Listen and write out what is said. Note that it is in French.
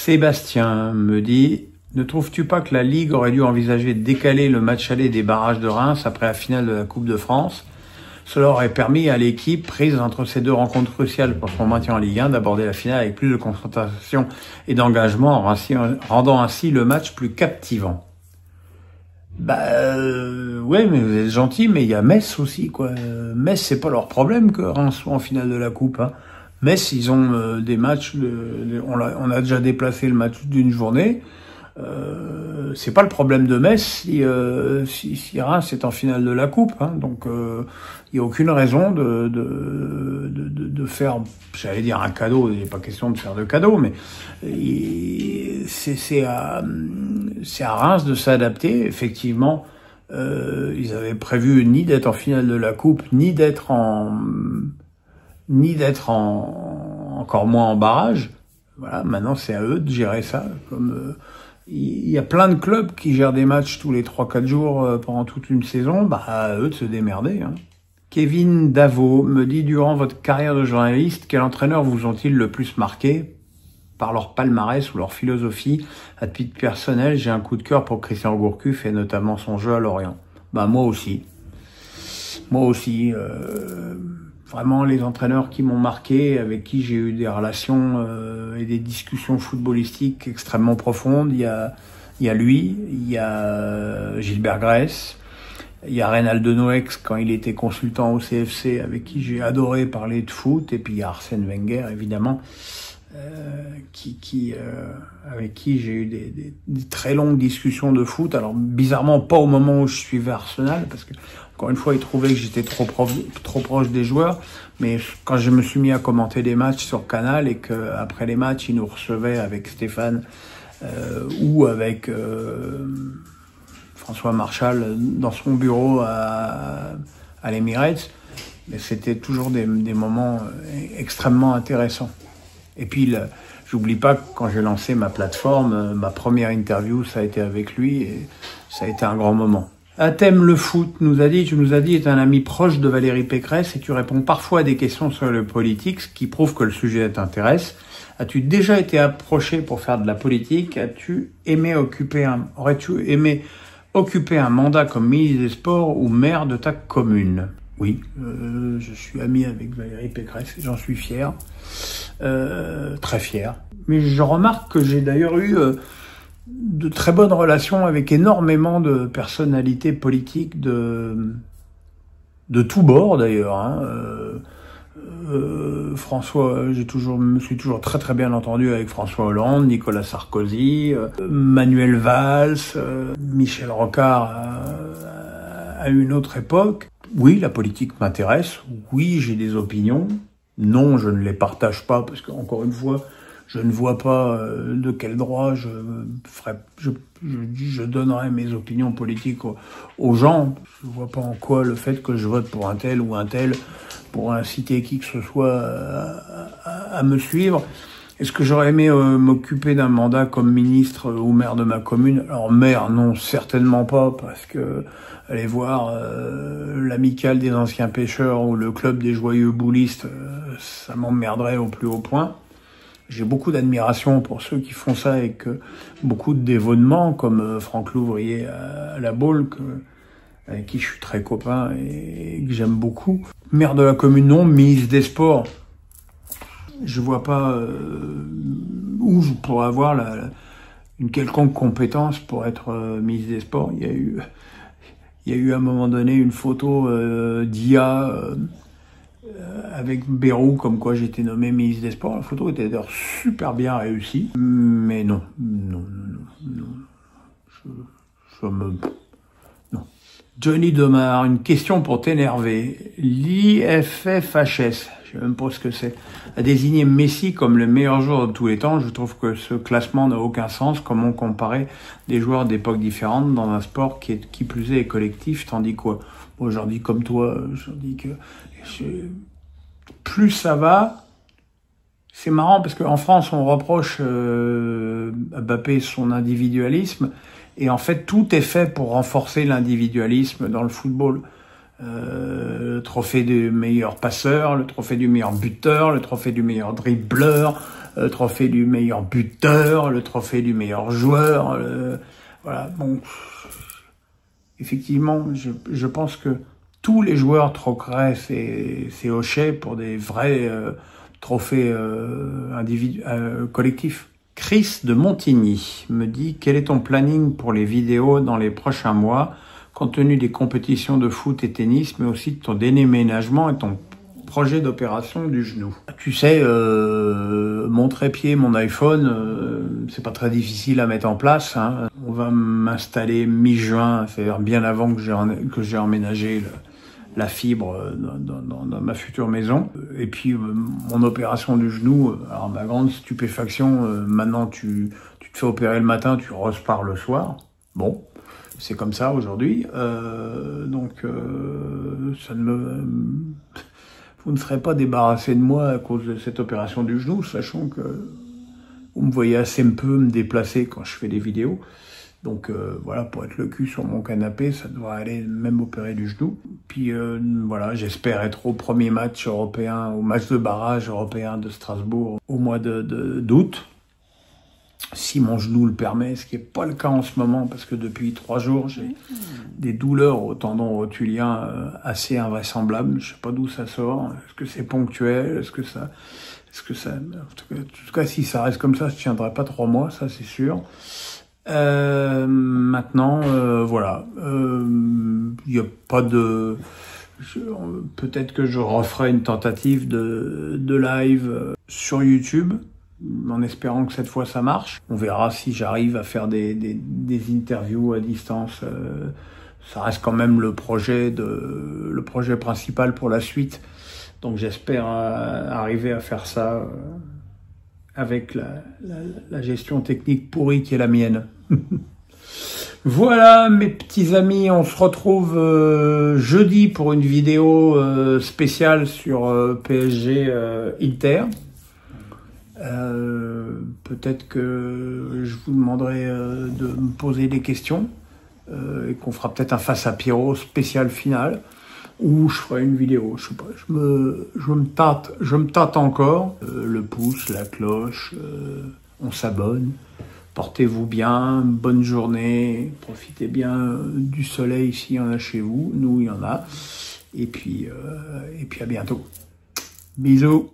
Sébastien me dit « Ne trouves-tu pas que la Ligue aurait dû envisager de décaler le match aller des barrages de Reims après la finale de la Coupe de France ? Cela aurait permis à l'équipe, prise entre ces deux rencontres cruciales pour son maintien en Ligue 1, d'aborder la finale avec plus de concentration et d'engagement, rendant ainsi le match plus captivant. » Ouais, mais vous êtes gentil, mais il y a Metz aussi, quoi. Metz, c'est pas leur problème que Reims soit en finale de la Coupe, hein. Metz, ils ont des matchs, on a déjà déplacé le match d'une journée. C'est pas le problème de Metz si Reims est en finale de la Coupe, hein. Donc il y a aucune raison de faire, j'allais dire un cadeau. Il n'est pas question de faire de cadeau, mais c'est à Reims de s'adapter. Effectivement, ils avaient prévu ni d'être en finale de la Coupe, ni d'être encore moins en barrage. Voilà, maintenant c'est à eux de gérer ça. Comme il y a plein de clubs qui gèrent des matchs tous les 3-4 jours pendant toute une saison, à eux de se démerder, hein. Kevin Davo me dit, durant votre carrière de journaliste, quels entraîneurs vous ont-ils le plus marqué par leur palmarès ou leur philosophie? À titre personnel, j'ai un coup de cœur pour Christian Gourcuff et notamment son jeu à Lorient. Moi aussi. Vraiment, les entraîneurs qui m'ont marqué, avec qui j'ai eu des relations et des discussions footballistiques extrêmement profondes, il y a lui, il y a Gilbert Grèce, il y a Reynald Noëx quand il était consultant au CFC, avec qui j'ai adoré parler de foot, et puis il y a Arsène Wenger, évidemment, avec qui j'ai eu des très longues discussions de foot. Alors bizarrement pas au moment où je suivais Arsenal, parce que encore une fois il trouvait que j'étais trop proche des joueurs, mais quand je me suis mis à commenter des matchs sur Canal et que après les matchs il nous recevait avec Stéphane ou avec François Marchal dans son bureau à l'Emirates, mais c'était toujours des moments extrêmement intéressants. Et puis, j'oublie pas que quand j'ai lancé ma plateforme, ma première interview, ça a été avec lui et ça a été un grand moment. Athème le foot tu nous as dit, est un ami proche de Valérie Pécresse et tu réponds parfois à des questions sur le politique, ce qui prouve que le sujet t'intéresse. As-tu déjà été approché pour faire de la politique? Aurais-tu aimé occuper un mandat comme ministre des Sports ou maire de ta commune? Oui, je suis ami avec Valérie Pécresse et j'en suis fier, très fier. Mais je remarque que j'ai d'ailleurs eu de très bonnes relations avec énormément de personnalités politiques de tous bords d'ailleurs, hein. François, me suis toujours très très bien entendu avec François Hollande, Nicolas Sarkozy, Manuel Valls, Michel Rocard à une autre époque. Oui, la politique m'intéresse. Oui, j'ai des opinions. Non, je ne les partage pas parce qu'encore une fois, je ne vois pas de quel droit je donnerais mes opinions politiques aux gens. Je ne vois pas en quoi le fait que je vote pour un tel ou un tel pour inciter qui que ce soit à me suivre. Est-ce que j'aurais aimé m'occuper d'un mandat comme ministre ou maire de ma commune? Alors maire, non, certainement pas, parce que aller voir l'amicale des anciens pêcheurs ou le club des joyeux boulistes, ça m'emmerderait au plus haut point. J'ai beaucoup d'admiration pour ceux qui font ça avec beaucoup de dévonnement, comme Franck Louvrier à la Baule, avec qui je suis très copain et que j'aime beaucoup. Maire de la commune, non. Ministre des Sports, je vois pas où je pourrais avoir une quelconque compétence pour être ministre des Sports. Il y a eu à un moment donné une photo d'IA avec Bérou, comme quoi j'étais nommé ministre des Sports. La photo était d'ailleurs super bien réussie, mais non. Non. Johnny Demar, une question pour t'énerver. L'IFFHS, je sais même pas ce que c'est, a désigné Messi comme le meilleur joueur de tous les temps. Je trouve que ce classement n'a aucun sens. Comment comparer des joueurs d'époques différentes dans un sport qui plus est collectif, tandis quoi? Moi, j'en dis comme toi, j'en dis que plus ça va. C'est marrant parce qu'en France, on reproche à Mbappé son individualisme. Et en fait, tout est fait pour renforcer l'individualisme dans le football. Le trophée du meilleur passeur, le trophée du meilleur buteur, le trophée du meilleur dribbleur, le trophée du meilleur buteur, le trophée du meilleur joueur. Voilà, bon, effectivement, je pense que tous les joueurs troqueraient ces hochets pour des vrais trophées collectifs. Chris de Montigny me dit « Quel est ton planning pour les vidéos dans les prochains mois, compte tenu des compétitions de foot et tennis, mais aussi de ton déménagement et ton projet d'opération du genou ?» Tu sais, mon trépied, mon iPhone, c'est pas très difficile à mettre en place, hein. On va m'installer mi-juin, c'est-à-dire bien avant que j'ai emménagé la fibre dans ma future maison. Et puis mon opération du genou, alors ma grande stupéfaction, maintenant tu te fais opérer le matin, tu repars le soir. Bon, c'est comme ça aujourd'hui. Donc ça ne me... Vous ne serez pas débarrassé de moi à cause de cette opération du genou, sachant que vous me voyez assez peu me déplacer quand je fais des vidéos. Donc voilà, pour être le cul sur mon canapé, ça devrait aller, même opérer du genou. Puis voilà, j'espère être au premier match européen, au match de barrage européen de Strasbourg au mois d'août, si mon genou le permet, ce qui n'est pas le cas en ce moment, parce que depuis 3 jours, j'ai des douleurs au tendon rotulien assez invraisemblables. Je sais pas d'où ça sort. Est-ce que c'est ponctuel? Est-ce que ça... En tout cas, si ça reste comme ça, je tiendrai pas 3 mois, ça c'est sûr. Maintenant, voilà, il n'y a pas de... Peut-être que je referai une tentative de live sur YouTube, en espérant que cette fois ça marche. On verra si j'arrive à faire des interviews à distance. Ça reste quand même le projet principal pour la suite. Donc j'espère arriver à faire ça avec la gestion technique pourrie qui est la mienne. Voilà mes petits amis, on se retrouve jeudi pour une vidéo spéciale sur PSG Inter. Peut-être que je vous demanderai de me poser des questions et qu'on fera peut-être un face à Pierrot spécial final. Ou je ferai une vidéo, je sais pas, je me tâte encore. Le pouce, la cloche, on s'abonne. Portez-vous bien, bonne journée, profitez bien du soleil s'il y en a chez vous, nous il y en a. Et puis à bientôt. Bisous.